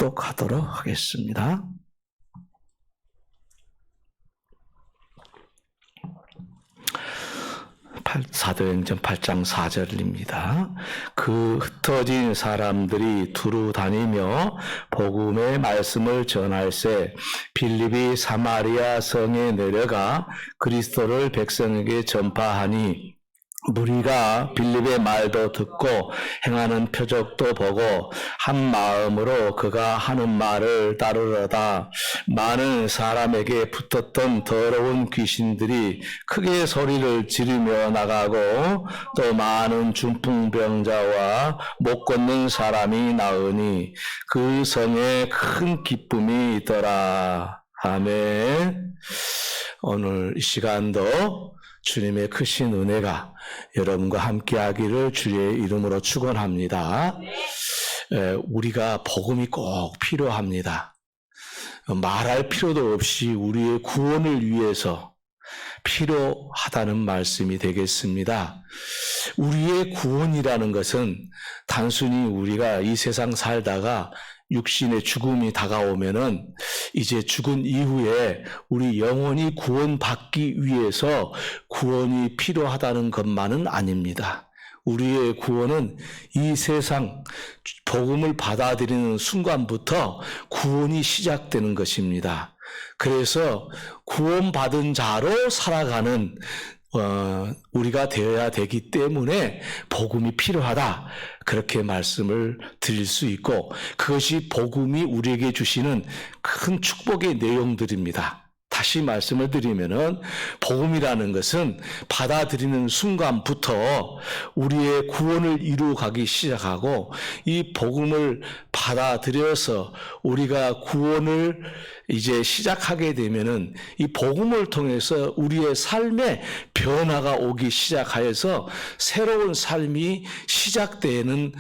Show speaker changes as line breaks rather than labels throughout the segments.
교독하도록 하겠습니다. 사도행전 8장 4절입니다. 그 흩어진 사람들이 두루 다니며 복음의 말씀을 전할세 빌립이 사마리아 성에 내려가 그리스도를 백성에게 전파하니 무리가 빌립의 말도 듣고 행하는 표적도 보고 한 마음으로 그가 하는 말을 따르려다 많은 사람에게 붙었던 더러운 귀신들이 크게 소리를 지르며 나가고 또 많은 중풍병자와 못 걷는 사람이 나으니 그 성에 큰 기쁨이 있더라. 아멘. 오늘 이 시간도 주님의 크신 은혜가 여러분과 함께하기를 주의 이름으로 축원합니다. 우리가 복음이 꼭 필요합니다. 말할 필요도 없이 우리의 구원을 위해서 필요하다는 말씀이 되겠습니다. 우리의 구원이라는 것은 단순히 우리가 이 세상 살다가 육신의 죽음이 다가오면은 이제 죽은 이후에 우리 영혼이 구원받기 위해서 구원이 필요하다는 것만은 아닙니다. 우리의 구원은 이 세상 복음을 받아들이는 순간부터 구원이 시작되는 것입니다. 그래서 구원받은 자로 살아가는 우리가 되어야 되기 때문에 복음이 필요하다. 그렇게 말씀을 드릴 수 있고 그것이 복음이 우리에게 주시는 큰 축복의 내용들입니다. 다시 말씀을 드리면은 복음이라는 것은 받아들이는 순간부터 우리의 구원을 이루어가기 시작하고 이 복음을 받아들여서 우리가 구원을 이제 시작하게 되면은 이 복음을 통해서 우리의 삶에 변화가 오기 시작하여서 새로운 삶이 시작되는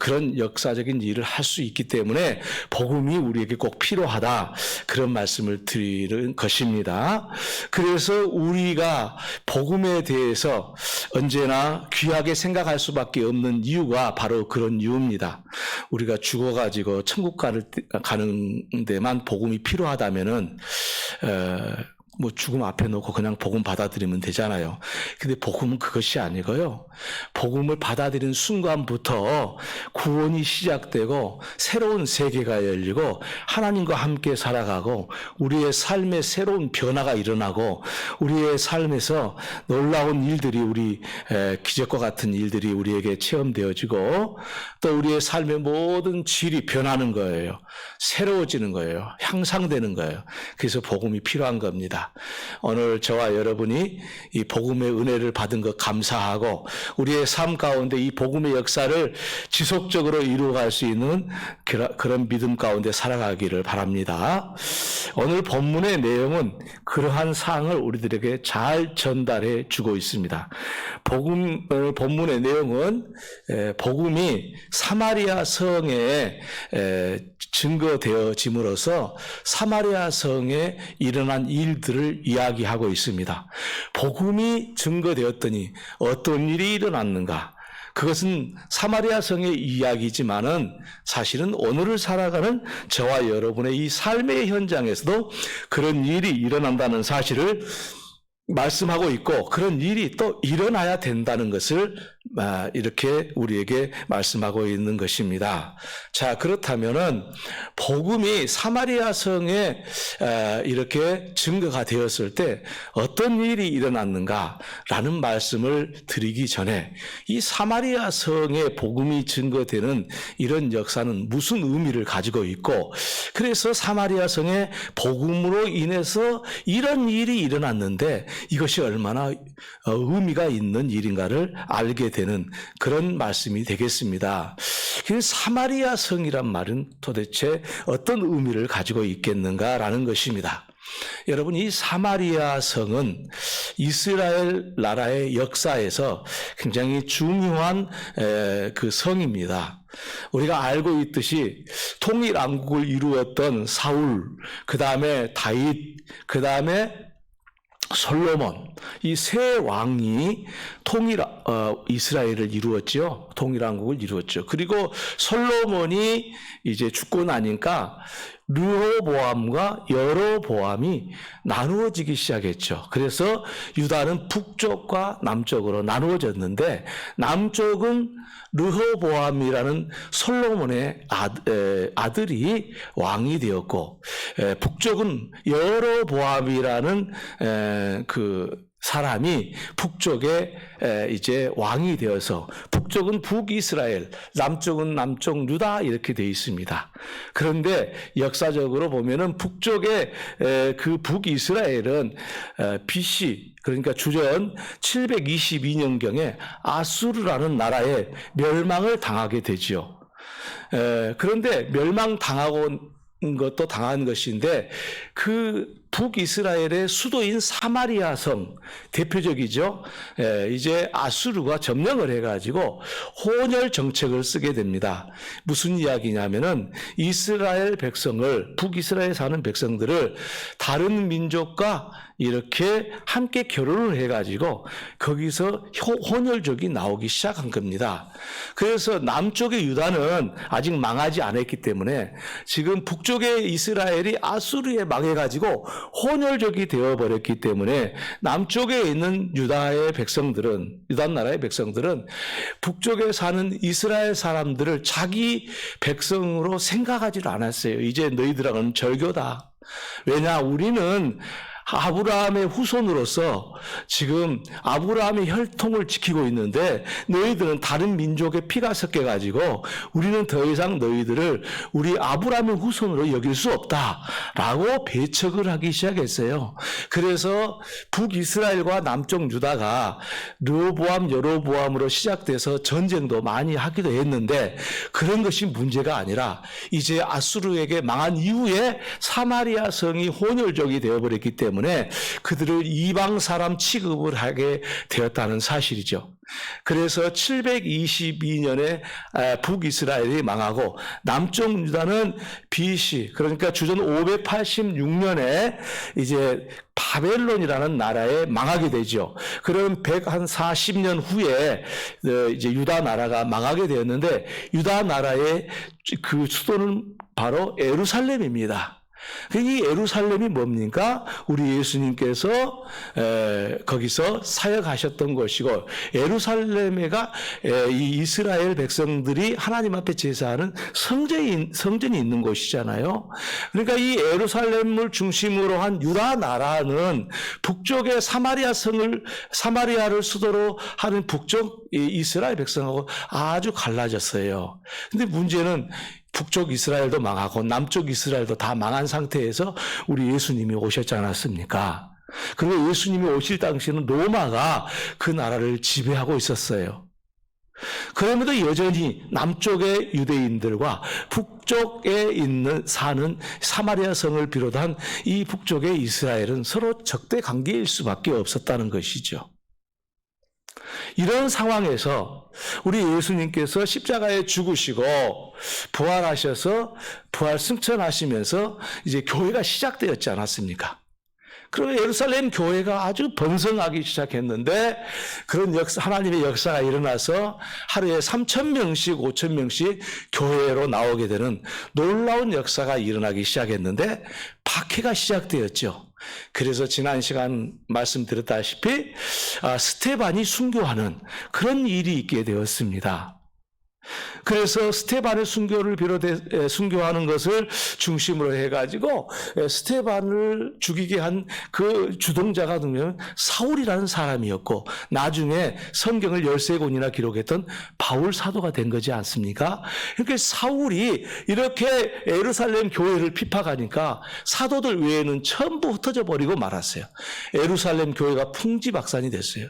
그런 역사적인 일을 할 수 있기 때문에 복음이 우리에게 꼭 필요하다. 그런 말씀을 드리는 것입니다. 그래서 우리가 복음에 대해서 언제나 귀하게 생각할 수밖에 없는 이유가 바로 그런 이유입니다. 우리가 죽어가지고 천국 가는 데만 복음이 필요하다면은 뭐 죽음 앞에 놓고 그냥 복음 받아들이면 되잖아요. 근데 복음은 그것이 아니고요. 복음을 받아들이는 순간부터 구원이 시작되고 새로운 세계가 열리고 하나님과 함께 살아가고 우리의 삶에 새로운 변화가 일어나고 우리의 삶에서 놀라운 일들이 기적과 같은 일들이 우리에게 체험되어지고 또 우리의 삶의 모든 질이 변하는 거예요. 새로워지는 거예요. 향상되는 거예요. 그래서 복음이 필요한 겁니다. 오늘 저와 여러분이 이 복음의 은혜를 받은 것 감사하고 우리의 삶 가운데 이 복음의 역사를 지속적으로 이루어갈 수 있는 그런 믿음 가운데 살아가기를 바랍니다. 오늘 본문의 내용은 그러한 사항을 우리들에게 잘 전달해 주고 있습니다. 본문의 내용은 복음이 사마리아 성에 증거되어짐으로써 사마리아 성에 일어난 일들을 이야기하고 있습니다. 복음이 증거되었더니 어떤 일이 일어났는가? 그것은 사마리아 성의 이야기지만은 사실은 오늘을 살아가는 저와 여러분의 이 삶의 현장에서도 그런 일이 일어난다는 사실을 말씀하고 있고 그런 일이 또 일어나야 된다는 것을 이렇게 우리에게 말씀하고 있는 것입니다. 자, 그렇다면은 복음이 사마리아 성에 이렇게 증거가 되었을 때 어떤 일이 일어났는가라는 말씀을 드리기 전에 이 사마리아 성에 복음이 증거되는 이런 역사는 무슨 의미를 가지고 있고 그래서 사마리아 성에 복음으로 인해서 이런 일이 일어났는데 이것이 얼마나 의미가 있는 일인가를 알게 되는 그런 말씀이 되겠습니다. 사마리아 성이란 말은 도대체 어떤 의미를 가지고 있겠는가라는 것입니다. 여러분, 이 사마리아 성은 이스라엘 나라의 역사에서 굉장히 중요한 그 성입니다. 우리가 알고 있듯이 통일왕국을 이루었던 사울, 그 다음에 다윗, 그 다음에 솔로몬, 이 세 왕이 이스라엘을 이루었죠. 통일왕국을 이루었죠. 그리고 솔로몬이 이제 죽고 나니까 르호보암과 여로보암이 나누어지기 시작했죠. 그래서 유다는 북쪽과 남쪽으로 나누어졌는데, 남쪽은 르호보암이라는 솔로몬의 아들이 왕이 되었고, 북쪽은 여로보암이라는 그 사람이 북쪽에 이제 왕이 되어서, 북쪽은 북이스라엘, 남쪽은 남쪽 유다 이렇게 되어 있습니다. 그런데 역사적으로 보면은 북쪽의 그 북이스라엘은 BC, 그러니까 주전 722년경에 아수르라는 나라에 멸망을 당하게 되지요. 그런데 멸망당하고 것도 당한 것인데, 그 북이스라엘의 수도인 사마리아 성, 대표적이죠. 이제 아수르가 점령을 해가지고 혼혈 정책을 쓰게 됩니다. 무슨 이야기냐면은 이스라엘 백성을, 북이스라엘에 사는 백성들을 다른 민족과 이렇게 함께 결혼을 해가지고 거기서 혼혈족이 나오기 시작한 겁니다. 그래서 남쪽의 유다는 아직 망하지 않았기 때문에 지금 북쪽의 이스라엘이 아수르에 망해가지고 혼혈족이 되어버렸기 때문에 남쪽에 있는 유다의 백성들은, 유다 나라의 백성들은 북쪽에 사는 이스라엘 사람들을 자기 백성으로 생각하지를 않았어요. 이제 너희들하고는 절교다. 왜냐, 우리는 아브라함의 후손으로서 지금 아브라함의 혈통을 지키고 있는데 너희들은 다른 민족의 피가 섞여가지고 우리는 더 이상 너희들을 우리 아브라함의 후손으로 여길 수 없다라고 배척을 하기 시작했어요. 그래서 북이스라엘과 남쪽 유다가 르호보암, 여로보암으로 시작돼서 전쟁도 많이 하기도 했는데, 그런 것이 문제가 아니라 이제 아수르에게 망한 이후에 사마리아 성이 혼혈족이 되어버렸기 때문에 그들을 이방 사람 취급을 하게 되었다는 사실이죠. 그래서 722년에 북이스라엘이 망하고 남쪽 유다는 BC, 그러니까 주전 586년에 이제 바벨론이라는 나라에 망하게 되죠. 그럼 140년 후에 이제 유다 나라가 망하게 되었는데, 유다 나라의 그 수도는 바로 예루살렘입니다. 이 예루살렘이 뭡니까? 우리 예수님께서 거기서 사역하셨던 것이고, 예루살렘에가 이 이스라엘 백성들이 하나님 앞에 제사하는 성전이 있는 곳이잖아요. 그러니까 이 예루살렘을 중심으로 한 유다 나라는 북쪽의 사마리아를 수도로 하는 북쪽 이스라엘 백성하고 아주 갈라졌어요. 근데 문제는 북쪽 이스라엘도 망하고 남쪽 이스라엘도 다 망한 상태에서 우리 예수님이 오셨지 않았습니까? 그리고 예수님이 오실 당시에는 로마가 그 나라를 지배하고 있었어요. 그럼에도 여전히 남쪽의 유대인들과 북쪽에 사는 사마리아 성을 비롯한 이 북쪽의 이스라엘은 서로 적대 관계일 수밖에 없었다는 것이죠. 이런 상황에서 우리 예수님께서 십자가에 죽으시고 부활하셔서 부활 승천하시면서 이제 교회가 시작되었지 않았습니까? 그리고 예루살렘 교회가 아주 번성하기 시작했는데, 그런 하나님의 역사가 일어나서 하루에 3,000명씩 5,000명씩 교회로 나오게 되는 놀라운 역사가 일어나기 시작했는데, 박해가 시작되었죠. 그래서 지난 시간 말씀드렸다시피 스테반이 순교하는 그런 일이 있게 되었습니다. 그래서 스테반의 순교하는 것을 중심으로 해가지고 스테반을 죽이게 한 그 주동자가 누구냐면 사울이라는 사람이었고, 나중에 성경을 13권이나 기록했던 바울 사도가 된 거지 않습니까? 그러니까 사울이 이렇게 예루살렘 교회를 핍박하니까 사도들 외에는 전부 흩어져 버리고 말았어요. 예루살렘 교회가 풍지박산이 됐어요.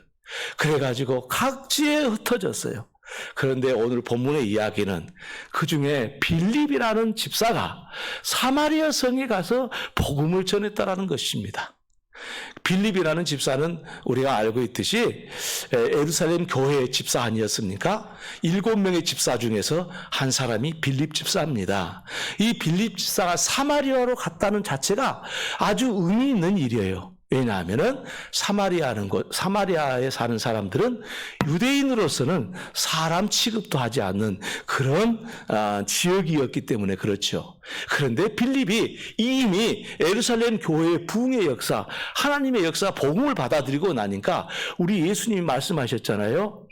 그래가지고 각지에 흩어졌어요. 그런데 오늘 본문의 이야기는 그중에 빌립이라는 집사가 사마리아 성에 가서 복음을 전했다라는 것입니다. 빌립이라는 집사는 우리가 알고 있듯이 예루살렘 교회의 집사 아니었습니까? 7명의 집사 중에서 한 사람이 빌립 집사입니다. 이 빌립 집사가 사마리아로 갔다는 자체가 아주 의미 있는 일이에요. 왜냐하면은 사마리아에 사는 사람들은 유대인으로서는 사람 취급도 하지 않는 그런 지역이었기 때문에 그렇죠. 그런데 빌립이 이미 예루살렘 교회의 부흥의 역사, 하나님의 역사, 복음을 받아들이고 나니까 우리 예수님이 말씀하셨잖아요.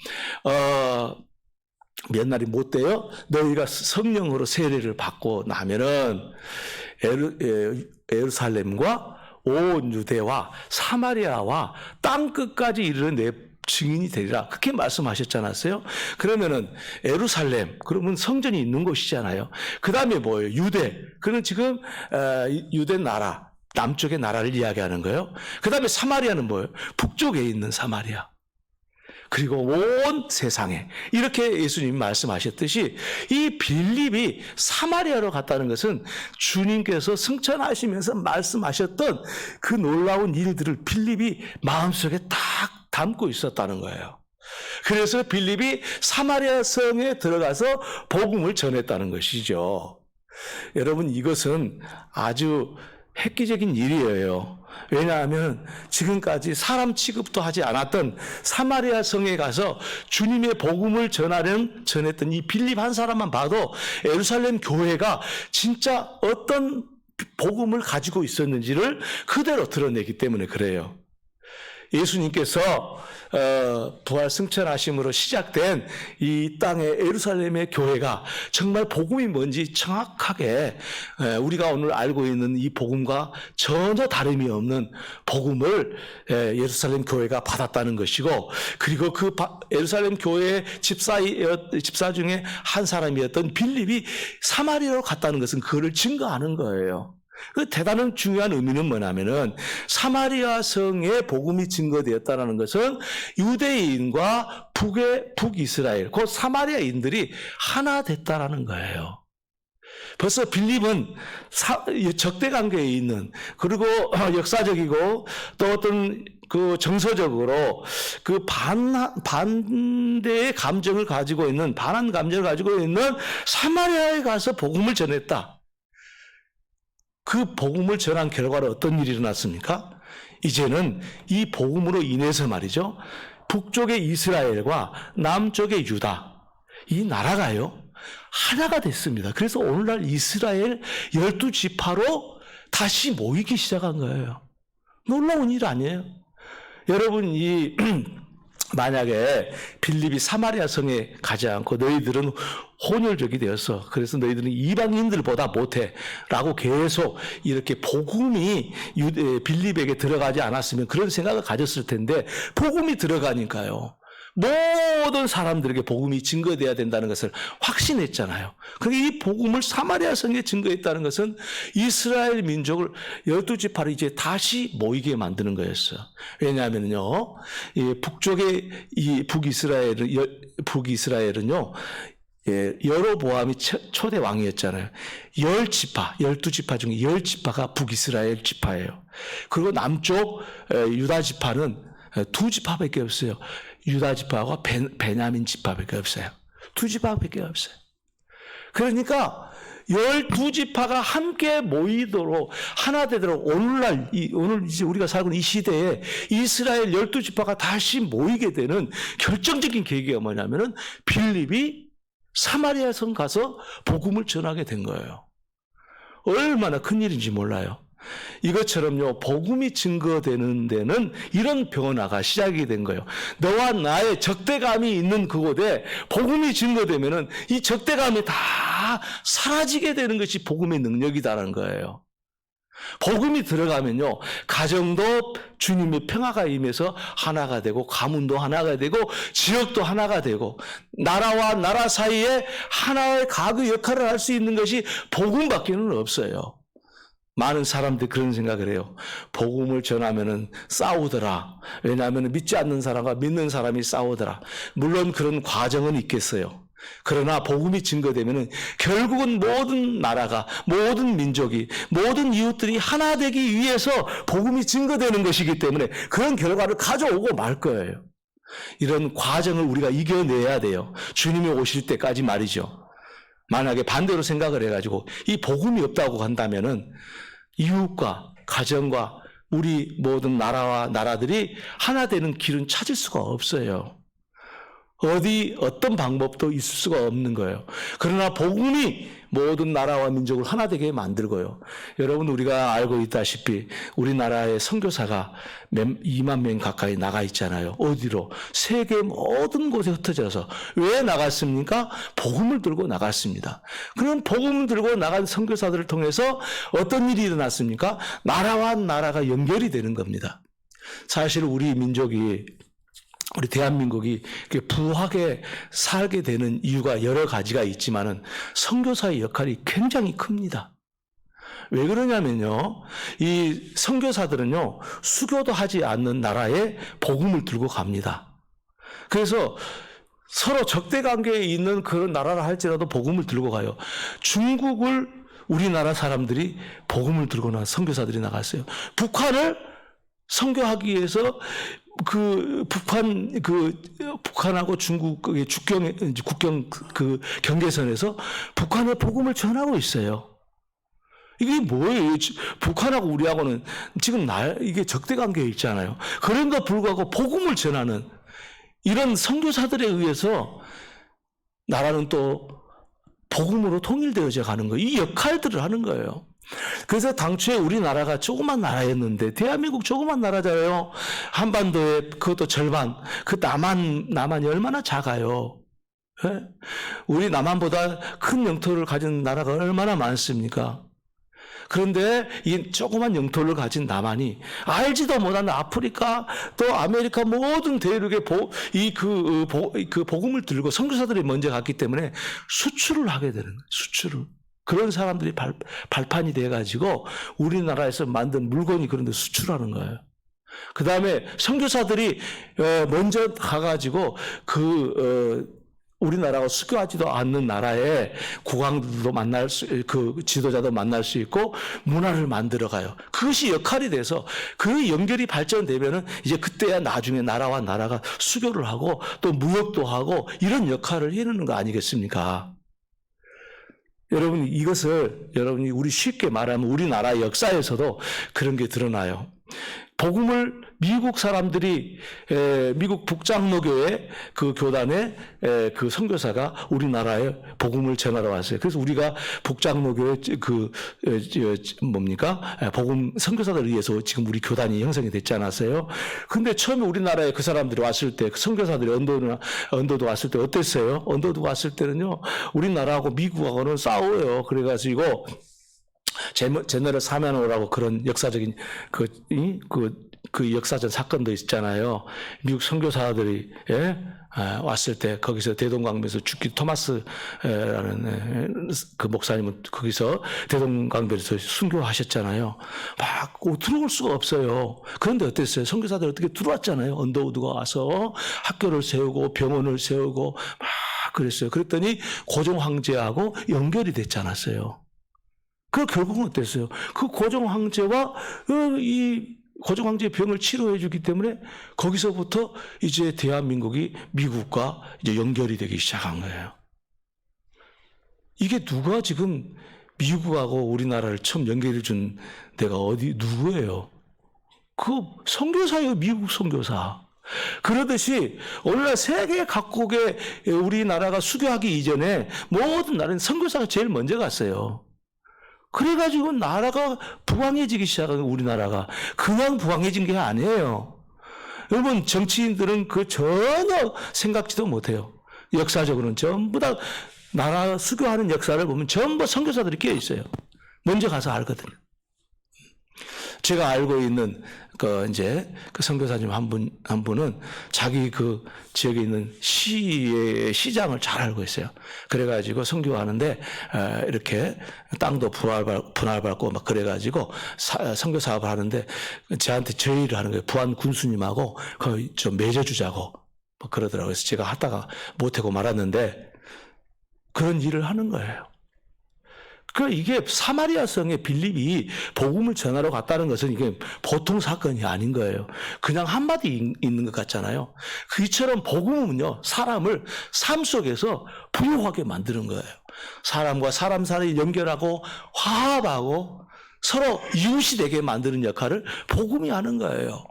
몇 날이 못 돼요. 너희가 성령으로 세례를 받고 나면은 예루살렘과 온 유대와 사마리아와 땅 끝까지 이르는 내 증인이 되리라. 그렇게 말씀하셨지 않았어요? 그러면은 예루살렘, 그러면 성전이 있는 곳이잖아요. 그 다음에 뭐예요? 유대. 그는 지금 유대 나라, 남쪽의 나라를 이야기하는 거예요. 그 다음에 사마리아는 뭐예요? 북쪽에 있는 사마리아. 그리고 온 세상에 이렇게 예수님이 말씀하셨듯이 이 빌립이 사마리아로 갔다는 것은 주님께서 승천하시면서 말씀하셨던 그 놀라운 일들을 빌립이 마음속에 딱 담고 있었다는 거예요. 그래서 빌립이 사마리아 성에 들어가서 복음을 전했다는 것이죠. 여러분, 이것은 아주 획기적인 일이에요. 왜냐하면 지금까지 사람 취급도 하지 않았던 사마리아 성에 가서 주님의 복음을 전했던 이 빌립 한 사람만 봐도 예루살렘 교회가 진짜 어떤 복음을 가지고 있었는지를 그대로 드러내기 때문에 그래요. 예수님께서 부활 승천하심으로 시작된 이 땅의 예루살렘의 교회가 정말 복음이 뭔지 정확하게 우리가 오늘 알고 있는 이 복음과 전혀 다름이 없는 복음을 예루살렘 교회가 받았다는 것이고, 그리고 그 예루살렘 교회의 집사 중에 한 사람이었던 빌립이 사마리아로 갔다는 것은 그거를 증거하는 거예요. 그 대단한 중요한 의미는 뭐냐면은 사마리아 성에 복음이 증거되었다는 것은 유대인과 북이스라엘, 곧 사마리아인들이 하나 됐다라는 거예요. 벌써 빌립은 적대 관계에 있는, 그리고 역사적이고 또 어떤 그 정서적으로 그 반대의 감정을 가지고 있는, 반한 감정을 가지고 있는 사마리아에 가서 복음을 전했다. 그 복음을 전한 결과로 어떤 일이 일어났습니까? 이제는 이 복음으로 인해서 말이죠, 북쪽의 이스라엘과 남쪽의 유다, 이 나라가요 하나가 됐습니다. 그래서 오늘날 이스라엘 12지파로 다시 모이기 시작한 거예요. 놀라운 일 아니에요? 여러분, 만약에 빌립이 사마리아 성에 가지 않고 너희들은 혼혈족이 되었어, 그래서 너희들은 이방인들보다 못해 라고 계속 이렇게 복음이 빌립에게 들어가지 않았으면 그런 생각을 가졌을 텐데, 복음이 들어가니까요 모든 사람들에게 복음이 증거돼야 된다는 것을 확신했잖아요. 그러니까 이 복음을 사마리아 성에 증거했다는 것은 이스라엘 민족을 12지파로 이제 다시 모이게 만드는 거였어요. 왜냐하면요, 북쪽의 이 북이스라엘은요, 여로보암이 초대 왕이었잖아요. 12지파 중에 10지파가 북이스라엘 지파예요. 그리고 남쪽 유다 지파는 2지파밖에 없어요. 유다 지파와 베냐민 지파밖에 없어요. 2지파밖에 없어요. 그러니까 12지파가 함께 모이도록 하나 되도록 오늘 이제 우리가 살고 있는 이 시대에 이스라엘 12지파가 다시 모이게 되는 결정적인 계기가 뭐냐면은 빌립이 사마리아 성 가서 복음을 전하게 된 거예요. 얼마나 큰 일인지 몰라요. 이것처럼요, 복음이 증거되는 데는 이런 변화가 시작이 된 거예요. 너와 나의 적대감이 있는 그곳에 복음이 증거되면은 이 적대감이 다 사라지게 되는 것이 복음의 능력이다라는 거예요. 복음이 들어가면요, 가정도 주님의 평화가 임해서 하나가 되고, 가문도 하나가 되고, 지역도 하나가 되고, 나라와 나라 사이에 하나의 가그 역할을 할 수 있는 것이 복음밖에는 없어요. 많은 사람들이 그런 생각을 해요. 복음을 전하면은 싸우더라. 왜냐하면 믿지 않는 사람과 믿는 사람이 싸우더라. 물론 그런 과정은 있겠어요. 그러나 복음이 증거되면은 결국은 모든 나라가, 모든 민족이, 모든 이웃들이 하나 되기 위해서 복음이 증거되는 것이기 때문에 그런 결과를 가져오고 말 거예요. 이런 과정을 우리가 이겨내야 돼요. 주님이 오실 때까지 말이죠. 만약에 반대로 생각을 해가지고 이 복음이 없다고 한다면은 이웃과 가정과 우리 모든 나라와 나라들이 하나 되는 길은 찾을 수가 없어요. 어떤 방법도 있을 수가 없는 거예요. 그러나 복음이 모든 나라와 민족을 하나 되게 만들고요. 여러분, 우리가 알고 있다시피 우리나라의 선교사가 2만 명 가까이 나가 있잖아요. 어디로? 세계 모든 곳에 흩어져서. 왜 나갔습니까? 복음을 들고 나갔습니다. 그런 복음을 들고 나간 선교사들을 통해서 어떤 일이 일어났습니까? 나라와 나라가 연결이 되는 겁니다. 사실 우리 민족이, 우리 대한민국이 부하게 살게 되는 이유가 여러 가지가 있지만은 선교사의 역할이 굉장히 큽니다. 왜 그러냐면요, 이 선교사들은요, 수교도 하지 않는 나라에 복음을 들고 갑니다. 그래서 서로 적대 관계에 있는 그런 나라라 할지라도 복음을 들고 가요. 중국을 우리나라 사람들이 복음을 들고 난 선교사들이 나갔어요. 북한을 선교하기 위해서 북한하고 중국의 국경 경계선에서 북한의 복음을 전하고 있어요. 이게 뭐예요? 북한하고 우리하고는 지금 이게 적대 관계에 있잖아요. 그런가 불구하고 복음을 전하는 이런 선교사들에 의해서 나라는 또 복음으로 통일되어져 가는 거예요. 이 역할들을 하는 거예요. 그래서 당초에 우리나라가 조그만 나라였는데, 대한민국 조그만 나라잖아요. 한반도에 그것도 절반, 그 남한이 얼마나 작아요. 예? 우리 남한보다 큰 영토를 가진 나라가 얼마나 많습니까? 그런데 이 조그만 영토를 가진 남한이 알지도 못하는 아프리카 또 아메리카 모든 대륙에 복음을 들고 선교사들이 먼저 갔기 때문에 수출을 하게 되는 거예요. 수출을. 그런 사람들이 발판이 돼가지고 우리나라에서 만든 물건이 그런데 수출하는 거예요. 그 다음에 선교사들이 먼저 가가지고 우리나라가 수교하지도 않는 나라에 국왕들도 지도자도 만날 수 있고 문화를 만들어 가요. 그것이 역할이 돼서 그 연결이 발전되면은 이제 그때야 나중에 나라와 나라가 수교를 하고 또 무역도 하고 이런 역할을 해내는 거 아니겠습니까? 여러분, 여러분이 우리 쉽게 말하면 우리나라 역사에서도 그런 게 드러나요. 복음을 미국 사람들이, 미국 북장로교회 그 교단의 그 선교사가 우리나라에 복음을 전하러 왔어요. 그래서 우리가 북장로교회 복음 선교사들을 위해서 지금 우리 교단이 형성이 됐지 않았어요? 근데 처음에 우리나라에 그 사람들이 왔을 때, 그 선교사들이 언도도 왔을 때 어땠어요? 언도도 왔을 때는요, 우리나라하고 미국하고는 싸워요. 그래가지고, 제너럴 사면호라고 그런 역사적인 그 역사적 사건도 있잖아요. 미국 선교사들이 왔을 때 거기서 대동강변에서 죽기 토마스라는 그 목사님은 거기서 대동강변에서 순교하셨잖아요. 막 들어올 수가 없어요. 그런데 어땠어요? 선교사들이 어떻게 들어왔잖아요. 언더우드가 와서 학교를 세우고 병원을 세우고 막 그랬어요. 그랬더니 고종 황제하고 연결이 됐지 않았어요. 그 결국은 어땠어요? 그 고종 황제와 고종 황제의 병을 치료해 주기 때문에 거기서부터 이제 대한민국이 미국과 이제 연결이 되기 시작한 거예요. 이게 누가 지금 미국하고 우리나라를 처음 연결해 준 데가 누구예요? 그 선교사예요, 미국 선교사. 그러듯이 오늘날 세계 각국에 우리나라가 수교하기 이전에 모든 나라는 선교사가 제일 먼저 갔어요. 그래가지고 나라가 부강해지기 시작한 우리나라가 그냥 부강해진 게 아니에요. 여러분, 정치인들은 그 전혀 생각지도 못해요. 역사적으로는 전부 다 나라 수교하는 역사를 보면 전부 선교사들이 끼어 있어요. 먼저 가서 알거든요. 제가 알고 있는 그 선교사님 한 분은 자기 그 지역에 있는 시장을 잘 알고 있어요. 그래가지고 선교하는데 이렇게 땅도 분할받고 막 그래가지고 선교 사업을 하는데 저한테 제의를 하는 거예요. 부안 군수님하고 거의 좀 맺어주자고 막 그러더라고요. 그래서 제가 하다가 못하고 말았는데 그런 일을 하는 거예요. 이게 사마리아 성의 빌립이 복음을 전하러 갔다는 것은 이게 보통 사건이 아닌 거예요. 그냥 한마디 있는 것 같잖아요. 이처럼 복음은요, 사람을 삶 속에서 부유하게 만드는 거예요. 사람과 사람 사이를 연결하고 화합하고 서로 이웃이 되게 만드는 역할을 복음이 하는 거예요.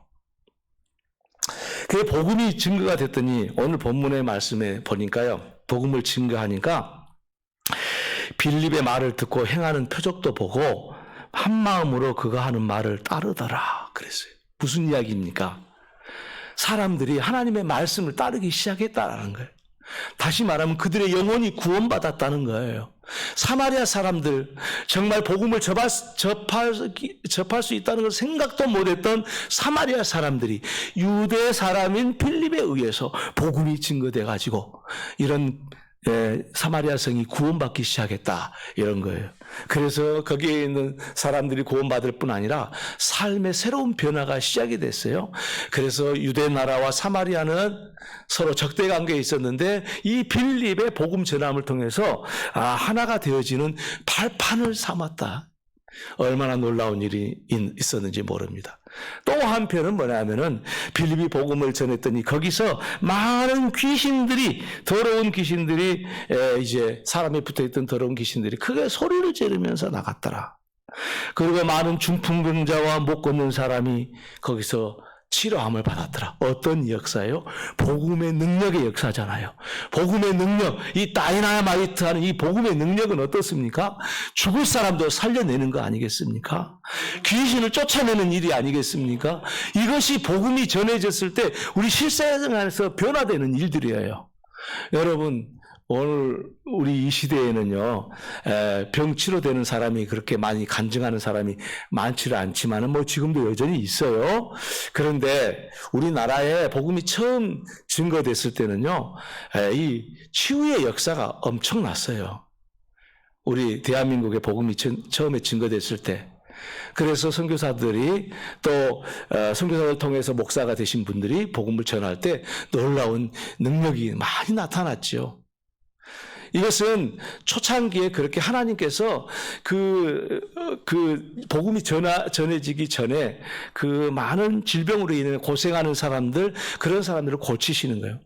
그 복음이 증거가 됐더니 오늘 본문의 말씀에 보니까요. 복음을 증거하니까 빌립의 말을 듣고 행하는 표적도 보고 한 마음으로 그가 하는 말을 따르더라 그랬어요. 무슨 이야기입니까? 사람들이 하나님의 말씀을 따르기 시작했다는 거예요. 다시 말하면 그들의 영혼이 구원받았다는 거예요. 사마리아 사람들, 정말 복음을 접할 수 있다는 걸 생각도 못했던 사마리아 사람들이 유대 사람인 빌립에 의해서 복음이 증거돼 가지고 이런 사마리아 성이 구원받기 시작했다 이런 거예요. 그래서 거기에 있는 사람들이 구원받을 뿐 아니라 삶의 새로운 변화가 시작이 됐어요. 그래서 유대 나라와 사마리아는 서로 적대 관계에 있었는데 이 빌립의 복음 전함을 통해서 하나가 되어지는 발판을 삼았다. 얼마나 놀라운 일이 있었는지 모릅니다. 또 한편은 뭐냐면은 빌립이 복음을 전했더니 거기서 많은 귀신들이, 더러운 귀신들이, 이제 사람에 붙어있던 더러운 귀신들이 크게 소리를 지르면서 나갔더라. 그리고 많은 중풍병자와 못 걷는 사람이 거기서 치료함을 받았더라. 어떤 역사예요? 복음의 능력의 역사잖아요. 복음의 능력, 이 다이나마이트하는 이 복음의 능력은 어떻습니까? 죽을 사람도 살려내는 거 아니겠습니까? 귀신을 쫓아내는 일이 아니겠습니까? 이것이 복음이 전해졌을 때 우리 실생활에서 변화되는 일들이에요. 여러분, 오늘 우리 이 시대에는요, 병 치료되는 사람이 그렇게 많이 간증하는 사람이 많지는 않지만은 뭐 지금도 여전히 있어요. 그런데 우리나라에 복음이 처음 증거됐을 때는요, 이 치유의 역사가 엄청났어요. 우리 대한민국의 복음이 처음에 증거됐을 때. 그래서 선교사들이 또 선교사를 통해서 목사가 되신 분들이 복음을 전할 때 놀라운 능력이 많이 나타났죠. 이것은 초창기에 그렇게 하나님께서 그 복음이 전해지기 전에 그 많은 질병으로 인해 고생하는 사람들, 그런 사람들을 고치시는 거예요.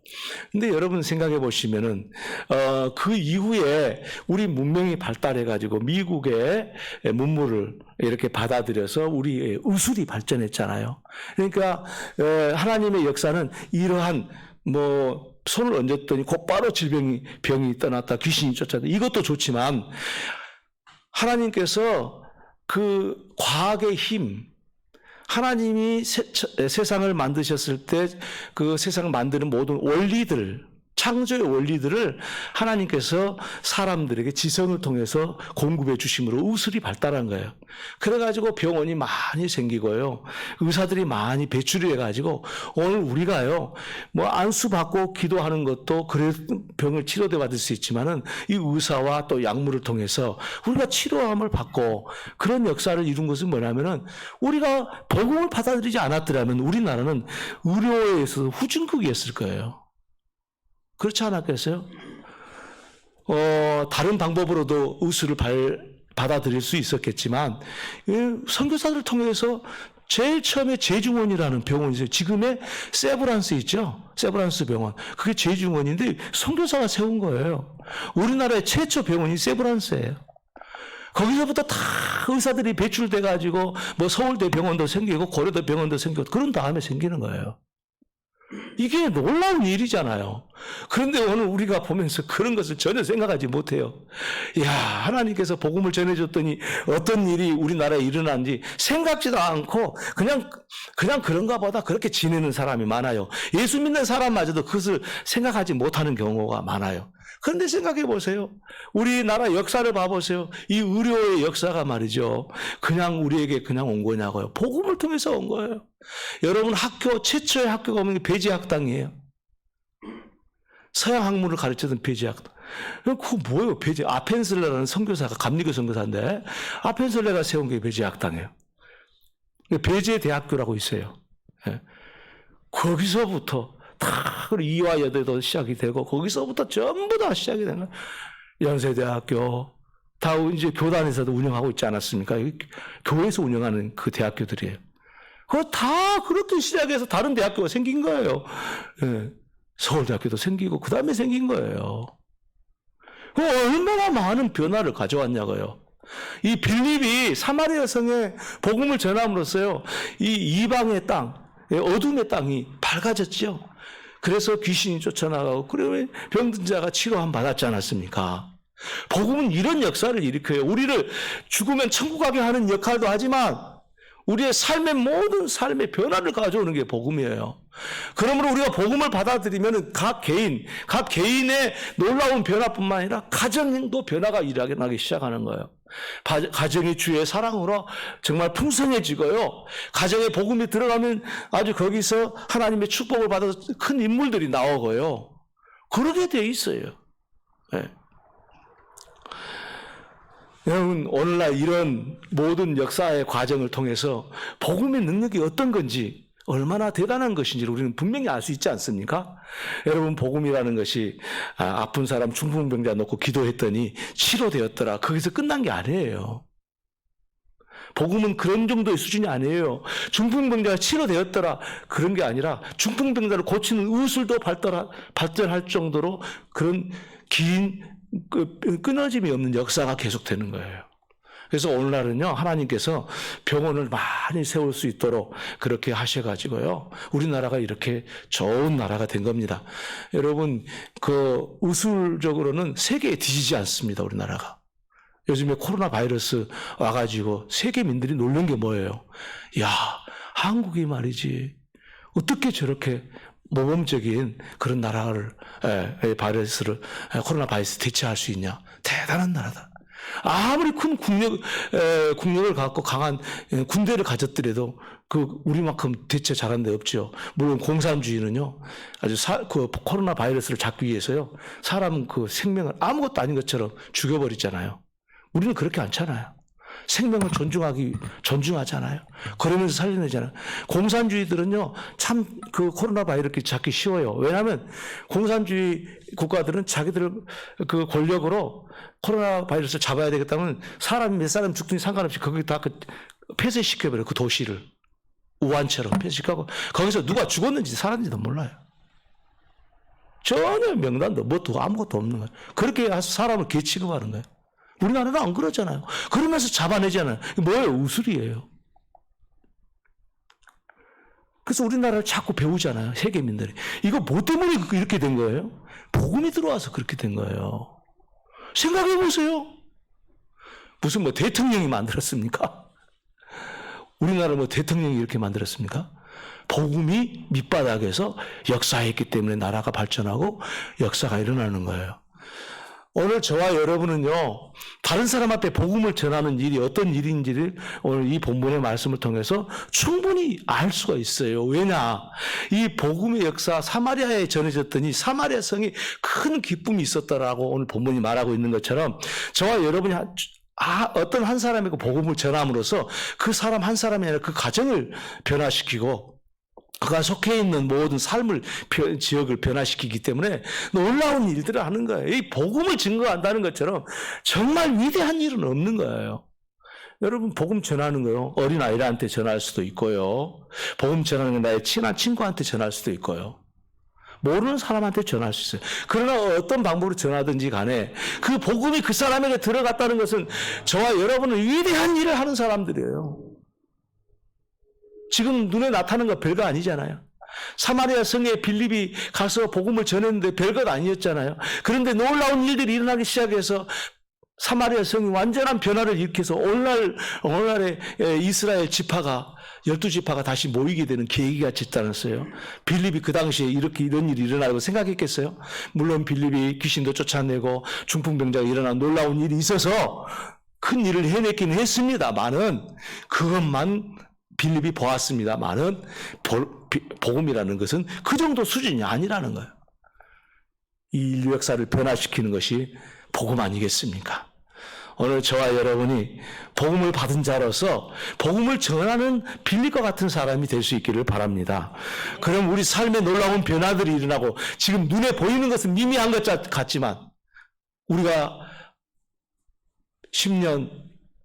근데 여러분 생각해 보시면은, 그 이후에 우리 문명이 발달해가지고 미국의 문물을 이렇게 받아들여서 우리의 의술이 발전했잖아요. 그러니까, 하나님의 역사는 이러한 손을 얹었더니 곧바로 병이 떠났다, 귀신이 쫓아다. 이것도 좋지만 하나님께서 그 과학의 힘, 하나님이 세상을 만드셨을 때 그 세상을 만드는 모든 원리들, 창조의 원리들을 하나님께서 사람들에게 지성을 통해서 공급해 주심으로 의술이 발달한 거예요. 그래가지고 병원이 많이 생기고요. 의사들이 많이 배출이 해가지고 오늘 우리가요, 안수 받고 기도하는 것도 그래 병을 치료돼 받을 수 있지만은 이 의사와 또 약물을 통해서 우리가 치료함을 받고 그런 역사를 이룬 것은 뭐냐면은 우리가 복음을 받아들이지 않았더라면 우리나라는 의료에 있어서 후진국이었을 거예요. 그렇지 않았겠어요? 다른 방법으로도 의술을 받아들일 수 있었겠지만, 선교사들을 통해서 제일 처음에 제중원이라는 병원이 있어요. 지금의 세브란스 있죠? 세브란스 병원. 그게 제중원인데 선교사가 세운 거예요. 우리나라의 최초 병원이 세브란스예요. 거기서부터 다 의사들이 배출돼가지고 서울대 병원도 생기고 고려대 병원도 생기고 그런 다음에 생기는 거예요. 이게 놀라운 일이잖아요. 그런데 오늘 우리가 보면서 그런 것을 전혀 생각하지 못해요. 이야, 하나님께서 복음을 전해줬더니 어떤 일이 우리나라에 일어난지 생각지도 않고 그냥 그런가 보다 그렇게 지내는 사람이 많아요. 예수 믿는 사람마저도 그것을 생각하지 못하는 경우가 많아요. 그런데 생각해 보세요. 우리나라 역사를 봐보세요. 이 의료의 역사가 말이죠. 그냥 우리에게 그냥 온 거냐고요. 복음을 통해서 온 거예요. 여러분 최초의 학교가 오면 배지학당이에요. 서양 학문을 가르치던 배지학당. 그거 뭐예요? 아펜슬레라는 선교사가 감리교 선교사인데 아펜슬레가 세운 게 배지학당이에요. 배지의 대학교라고 있어요. 거기서부터 다 이화 여대도 시작이 되고 거기서부터 전부 다 시작이 되는 연세대학교 다 이제 교단에서도 운영하고 있지 않았습니까? 교회에서 운영하는 그 대학교들이에요. 그거 다 그렇게 시작해서 다른 대학교가 생긴 거예요. 서울대학교도 생기고 그 다음에 생긴 거예요. 얼마나 많은 변화를 가져왔냐고요. 이 빌립이 사마리아 성에 복음을 전함으로써요, 이 이방의 땅, 어둠의 땅이 밝아졌죠. 그래서 귀신이 쫓아나가고, 그러면 병든 자가 치료함 받았지 않았습니까? 복음은 이런 역사를 일으켜요. 우리를 죽으면 천국 가게 하는 역할도 하지만 우리의 삶의 모든 삶의 변화를 가져오는 게 복음이에요. 그러므로 우리가 복음을 받아들이면 각 개인의 놀라운 변화뿐만 아니라 가정도 변화가 일어나기 시작하는 거예요. 가정이 주의 사랑으로 정말 풍성해지고요. 가정에 복음이 들어가면 아주 거기서 하나님의 축복을 받아서 큰 인물들이 나오고요. 그러게 돼 있어요. 네. 여러분, 오늘날 이런 모든 역사의 과정을 통해서 복음의 능력이 어떤 건지, 얼마나 대단한 것인지를 우리는 분명히 알 수 있지 않습니까? 여러분, 복음이라는 것이 아픈 사람 중풍병자 놓고 기도했더니 치료되었더라, 거기서 끝난 게 아니에요. 복음은 그런 정도의 수준이 아니에요. 중풍병자가 치료되었더라, 그런 게 아니라 중풍병자를 고치는 의술도 발전할 정도로 그런 긴 끊어짐이 없는 역사가 계속되는 거예요. 그래서 오늘날은요, 하나님께서 병원을 많이 세울 수 있도록 그렇게 하셔가지고요, 우리나라가 이렇게 좋은 나라가 된 겁니다. 여러분, 의술적으로는 세계에 뒤지지 않습니다, 우리나라가. 요즘에 코로나 바이러스 와가지고 세계민들이 놀란 게 뭐예요? 야, 한국이 말이지, 어떻게 저렇게 모범적인 그런 나라를, 코로나 바이러스 대처할 수 있냐? 대단한 나라다. 아무리 큰 국력을 갖고 강한 군대를 가졌더라도 우리만큼 대처 잘한 데 없죠. 물론 공산주의는요, 아주 코로나 바이러스를 잡기 위해서요, 사람 생명을 아무것도 아닌 것처럼 죽여버리잖아요. 우리는 그렇게 않잖아요. 생명을 존중하잖아요. 그러면서 살려내잖아요. 공산주의들은요, 참 코로나 바이러스 잡기 쉬워요. 왜냐하면 공산주의 국가들은 자기들 권력으로 코로나 바이러스를 잡아야 되겠다면 사람이 몇 사람 죽든지 상관없이 거기 다 폐쇄시켜버려요. 그 도시를. 우한처럼 폐쇄시키고 거기서 누가 죽었는지 살았는지도 몰라요. 전혀 명단도 뭣도 아무것도 없는 거예요. 그렇게 해서 사람을 개취급하는 거예요. 우리나라는 안 그러잖아요. 그러면서 잡아내잖아요. 뭐예요? 우술이에요. 그래서 우리나라를 자꾸 배우잖아요, 세계민들이. 이거 뭐 때문에 이렇게 된 거예요? 복음이 들어와서 그렇게 된 거예요. 생각해 보세요. 무슨 대통령이 만들었습니까? 우리나라 대통령이 이렇게 만들었습니까? 복음이 밑바닥에서 역사했기 때문에 나라가 발전하고 역사가 일어나는 거예요. 오늘 저와 여러분은요, 다른 사람한테 복음을 전하는 일이 어떤 일인지를 오늘 이 본문의 말씀을 통해서 충분히 알 수가 있어요. 왜냐? 이 복음의 역사 사마리아에 전해졌더니 사마리아 성이 큰 기쁨이 있었다라고 오늘 본문이 말하고 있는 것처럼 저와 여러분이 어떤 한 사람에게 복음을 전함으로써 그 사람 한 사람이 아니라 그 가정을 변화시키고 그가 속해 있는 모든 지역을 변화시키기 때문에 놀라운 일들을 하는 거예요. 이 복음을 증거한다는 것처럼 정말 위대한 일은 없는 거예요. 여러분, 복음 전하는 거요, 어린아이들한테 전할 수도 있고요, 복음 전하는 건 나의 친한 친구한테 전할 수도 있고요, 모르는 사람한테 전할 수 있어요. 그러나 어떤 방법으로 전하든지 간에 그 복음이 그 사람에게 들어갔다는 것은 저와 여러분은 위대한 일을 하는 사람들이에요. 지금 눈에 나타나는 거 별거 아니잖아요. 사마리아 성에 빌립이 가서 복음을 전했는데 별것 아니었잖아요. 그런데 놀라운 일들이 일어나기 시작해서 사마리아 성이 완전한 변화를 일으켜서 오늘날의 이스라엘 지파가 12지파가 다시 모이게 되는 계기가 됐다면서요. 빌립이 그 당시에 이런 일이 일어나고 생각했겠어요? 물론 빌립이 귀신도 쫓아내고 중풍병자가 일어난 놀라운 일이 있어서 큰 일을 해냈기는 했습니다만은 그것만 빌립이 보았습니다만은 복음이라는 것은 그 정도 수준이 아니라는 거예요. 이 인류 역사를 변화시키는 것이 복음 아니겠습니까? 오늘 저와 여러분이 복음을 받은 자로서 복음을 전하는 빌립과 같은 사람이 될 수 있기를 바랍니다. 그럼 우리 삶에 놀라운 변화들이 일어나고 지금 눈에 보이는 것은 미미한 것 같지만 우리가 10년,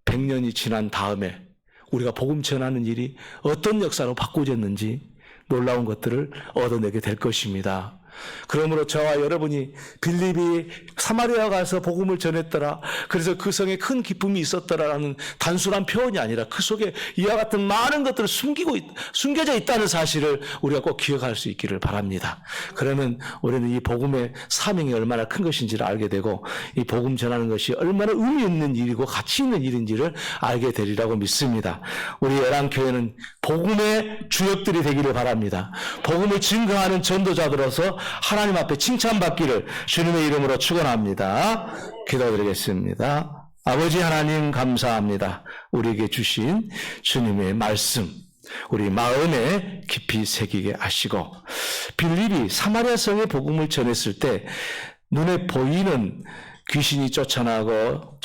100년이 지난 다음에 우리가 복음 전하는 일이 어떤 역사로 바꾸어졌는지 놀라운 것들을 얻어내게 될 것입니다. 그러므로 저와 여러분이 빌립이 사마리아 가서 복음을 전했더라. 그래서 그 성에 큰 기쁨이 있었더라라는 단순한 표현이 아니라 그 속에 이와 같은 많은 것들을 숨겨져 있다는 사실을 우리가 꼭 기억할 수 있기를 바랍니다. 그러면 우리는 이 복음의 사명이 얼마나 큰 것인지를 알게 되고 이 복음 전하는 것이 얼마나 의미 있는 일이고 가치 있는 일인지를 알게 되리라고 믿습니다. 우리 열왕교회는 복음의 주역들이 되기를 바랍니다. 복음을 증거하는 전도자들로서 하나님 앞에 칭찬받기를 주님의 이름으로 축원합니다. 기도드리겠습니다. 아버지 하나님 감사합니다. 우리에게 주신 주님의 말씀 우리 마음에 깊이 새기게 하시고 빌립이 사마리아 성의 복음을 전했을 때 눈에 보이는 귀신이 쫓겨나고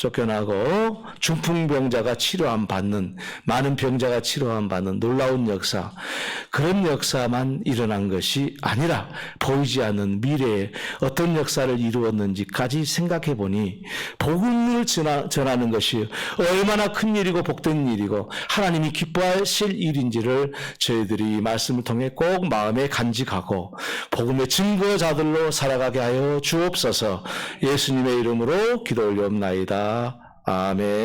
중풍병자가 치료함 받는 많은 병자가 치료함 받는 놀라운 역사 그런 역사만 일어난 것이 아니라 보이지 않는 미래에 어떤 역사를 이루었는지까지 생각해 보니 복음을 전하는 것이 얼마나 큰 일이고 복된 일이고 하나님이 기뻐하실 일인지를 저희들이 이 말씀을 통해 꼭 마음에 간직하고 복음의 증거자들로 살아가게 하여 주옵소서. 예수님의 이름으로 기도 올려옵나이다. 아멘.